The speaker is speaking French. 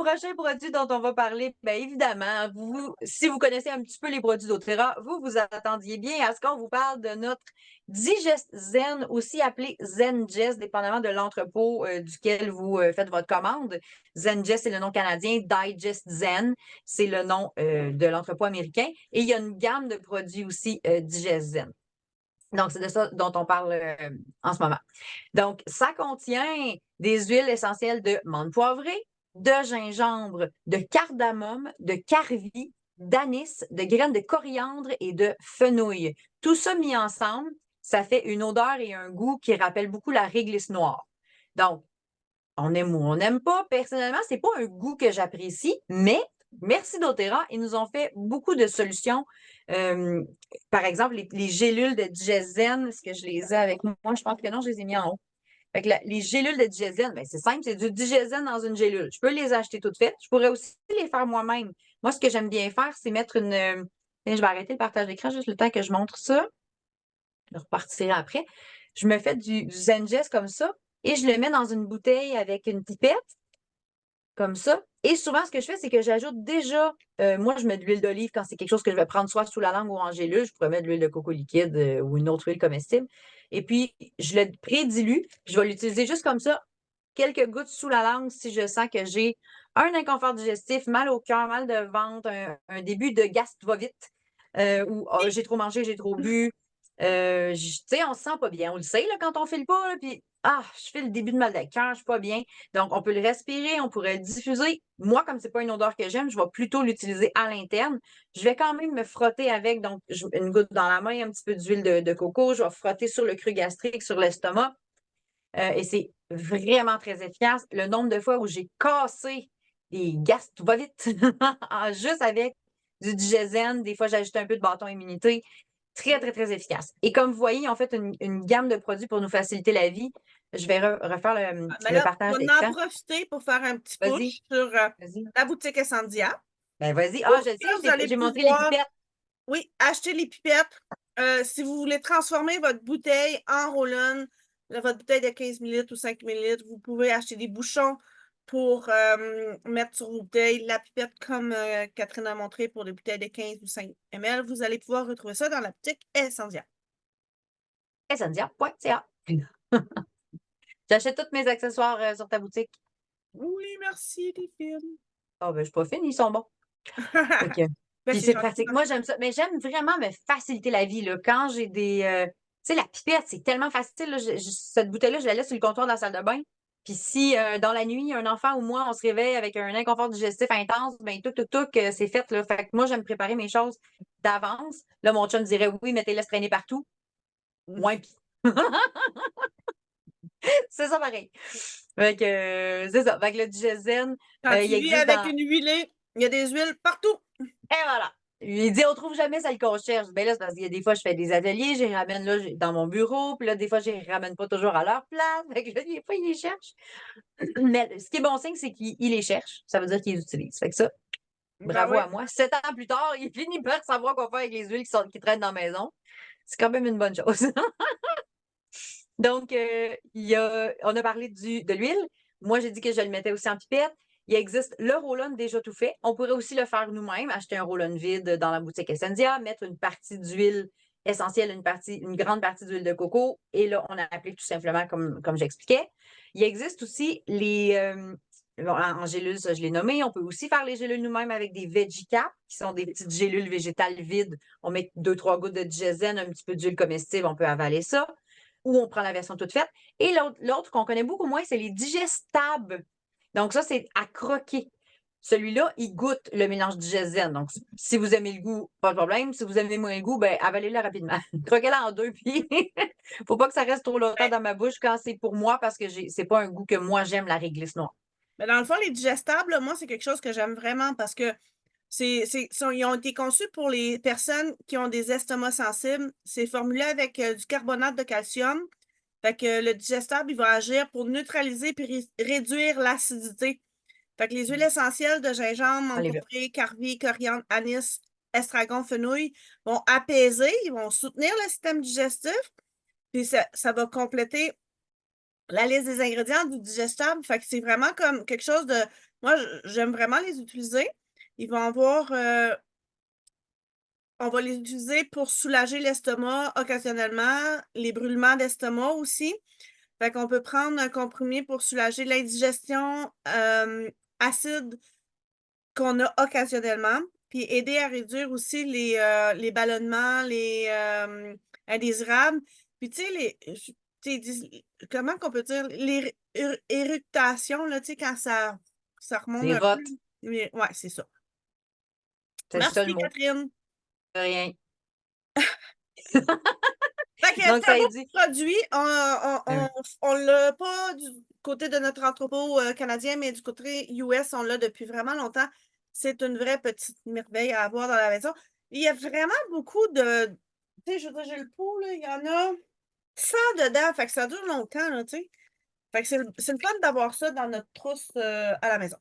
prochain produit dont on va parler, bien évidemment, si vous connaissez un petit peu les produits d'Oterra, vous attendiez bien à ce qu'on vous parle de notre Digest Zen, aussi appelé ZenGest, dépendamment de l'entrepôt duquel vous faites votre commande. ZenGest, c'est le nom canadien. Digest Zen, c'est le nom de l'entrepôt américain. Et il y a une gamme de produits aussi Digest Zen. Donc, c'est de ça dont on parle en ce moment. Donc, ça contient des huiles essentielles de menthe poivrée, de gingembre, de cardamome, de carvi, d'anis, de graines de coriandre et de fenouil. Tout ça mis ensemble, ça fait une odeur et un goût qui rappellent beaucoup la réglisse noire. Donc, on aime ou on n'aime pas. Personnellement, c'est pas un goût que j'apprécie, mais merci doTERRA, ils nous ont fait beaucoup de solutions. Euh, Par exemple, les gélules de Digezen, est-ce que je les ai avec moi? Je pense que non, je les ai mis en haut. Fait que les gélules de Digezen, ben, c'est simple, c'est du Digezen dans une gélule. Je peux les acheter toutes faites. Je pourrais aussi les faire moi-même. Moi, ce que j'aime bien faire, c'est mettre une. Je vais arrêter le partage d'écran juste le temps que je montre ça. Je repartirai après. Je me fais du Zengest comme ça et je le mets dans une bouteille avec une pipette, comme ça. Et souvent, ce que je fais, c'est que j'ajoute déjà, moi, je mets de l'huile d'olive quand c'est quelque chose que je vais prendre soit sous la langue ou en gélule. Je pourrais mettre de l'huile de coco liquide ou une autre huile comestible. Et puis, je le prédilue. Je vais l'utiliser juste comme ça, quelques gouttes sous la langue si je sens que j'ai un inconfort digestif, mal au cœur, mal de ventre, un début de gastro-vite, ou oh, j'ai trop mangé, j'ai trop bu. Tu sais, on se sent pas bien. On le sait là, quand on file pas, là, puis je fais le début de mal de cœur, je suis pas bien. Donc, on peut le respirer, on pourrait le diffuser. Moi, comme c'est pas une odeur que j'aime, je vais plutôt l'utiliser à l'interne. Je vais quand même me frotter avec, donc une goutte dans la main, un petit peu d'huile de coco. Je vais frotter sur le cru gastrique, sur l'estomac. Et c'est vraiment très efficace. Le nombre de fois où j'ai cassé des gastro-vite juste avec du Digezen, des fois j'ajoute un peu de bâton immunité. Très, très, très efficace. Et comme vous voyez, en fait, une gamme de produits pour nous faciliter la vie. Je vais refaire Mais le là, partage on va en d'écran. profiter pour faire un petit Vas-y, push sur vas-y. la boutique Essendia. Ben, vas-y. Où Ah, je le là, vous sais, allez j'ai montré les pouvoir, pipettes. oui, acheter les pipettes. Si vous voulez transformer votre bouteille en roll-on, votre bouteille de 15 ml ou 5 ml, vous pouvez acheter des bouchons pour mettre sur vos bouteilles. La pipette, comme Catherine a montré, pour les bouteilles de 15 ou 5 ml. Vous allez pouvoir retrouver ça dans la boutique Essendia. Essentia.ca. J'achète tous mes accessoires sur ta boutique. Oui, merci, les filles. Oh, ben, je suis pas fine, ils sont bons. Fait que, Ben, puis c'est c'est gentil. pratique. Moi, j'aime ça. Mais j'aime vraiment me faciliter la vie, là. Quand j'ai des. Tu sais, la pipette, c'est tellement facile, là. Cette bouteille-là, je la laisse sur le comptoir de la salle de bain. Puis si dans la nuit, un enfant ou moi, on se réveille avec un inconfort digestif intense, ben tout, c'est fait, là. Fait que moi, j'aime préparer mes choses d'avance. Là, mon chum dirait oui, mettez-les se traîner partout. Moins pis. C'est ça pareil. Fait que c'est ça. Fait que le Digesène, Quand tu il vis existe avec dans. une huilée, il y a des huiles partout. Et voilà. Il dit, on trouve jamais celle qu'on cherche. Ben là, c'est parce qu'il y a des fois, je fais des ateliers, je les ramène là, dans mon bureau, puis là, des fois, je les ramène pas toujours à leur place. Fait que là, des fois, ils les cherchent. Mais ce qui est bon signe, c'est qu'ils les cherchent. Ça veut dire qu'ils les utilisent. Fait que ça, Ben bravo oui. à moi. 7 ans plus tard, il finit par savoir quoi faire avec les huiles qui traînent dans la maison. C'est quand même une bonne chose. Donc, on a parlé de l'huile. Moi, j'ai dit que je le mettais aussi en pipette. Il existe le roll-on déjà tout fait. On pourrait aussi le faire nous-mêmes, acheter un roll-on vide dans la boutique Essendia, mettre une partie d'huile essentielle, une grande partie d'huile de coco, et là, on applique tout simplement comme j'expliquais. Il existe aussi en gélules, ça je l'ai nommé. On peut aussi faire les gélules nous-mêmes avec des VeggieCap, qui sont des petites gélules végétales vides. On met 2-3 gouttes de diésène, un petit peu d'huile comestible, on peut avaler ça ou on prend la version toute faite. Et l'autre qu'on connaît beaucoup moins, c'est les digestables. Donc, ça, c'est à croquer. Celui-là, il goûte le mélange digest. Donc, si vous aimez le goût, pas de problème. Si vous aimez moins le goût, ben, avalez-le rapidement. Croquez-la en deux, puis faut pas que ça reste trop longtemps Ben, dans ma bouche quand c'est pour moi, parce que c'est pas un goût que moi j'aime, la réglisse noire. mais dans le fond, les digestables, là, moi, c'est quelque chose que j'aime vraiment parce que ils ont été conçus pour les personnes qui ont des estomacs sensibles. C'est formulé avec du carbonate de calcium. Fait que le digestable, il va agir pour neutraliser puis réduire l'acidité. Fait que les huiles essentielles de gingembre, menthe Enlève-le. poivrée, carvi, coriandre, anis, estragon, fenouil vont apaiser, ils vont soutenir le système digestif, puis ça va compléter la liste des ingrédients du digestable. Fait que c'est vraiment comme quelque chose de... Moi, j'aime vraiment les utiliser. Ils vont avoir... on va les utiliser pour soulager l'estomac occasionnellement, les brûlements d'estomac aussi. Fait qu'on peut prendre un comprimé pour soulager l'indigestion acide qu'on a occasionnellement, puis aider à réduire aussi les ballonnements, les indésirables. Puis tu sais, comment qu'on peut dire, les éructations, là, tu sais, quand ça remonte Des un peu. rottes, Mais, ouais, c'est ça. c'est ça le Merci, mot. Catherine. Rien. Fait que Donc, c'est un ça beau a dit. produit. euh, On l'a pas du côté de notre entrepôt canadien, mais du côté US, on l'a depuis vraiment longtemps. C'est une vraie petite merveille à avoir dans la maison. Il y a vraiment beaucoup de. Tu sais, je veux dire, j'ai le pot, là, il y en a 100 dedans. Fait que ça dure longtemps, là, tu sais. Fait que c'est le fun d'avoir ça dans notre trousse à la maison.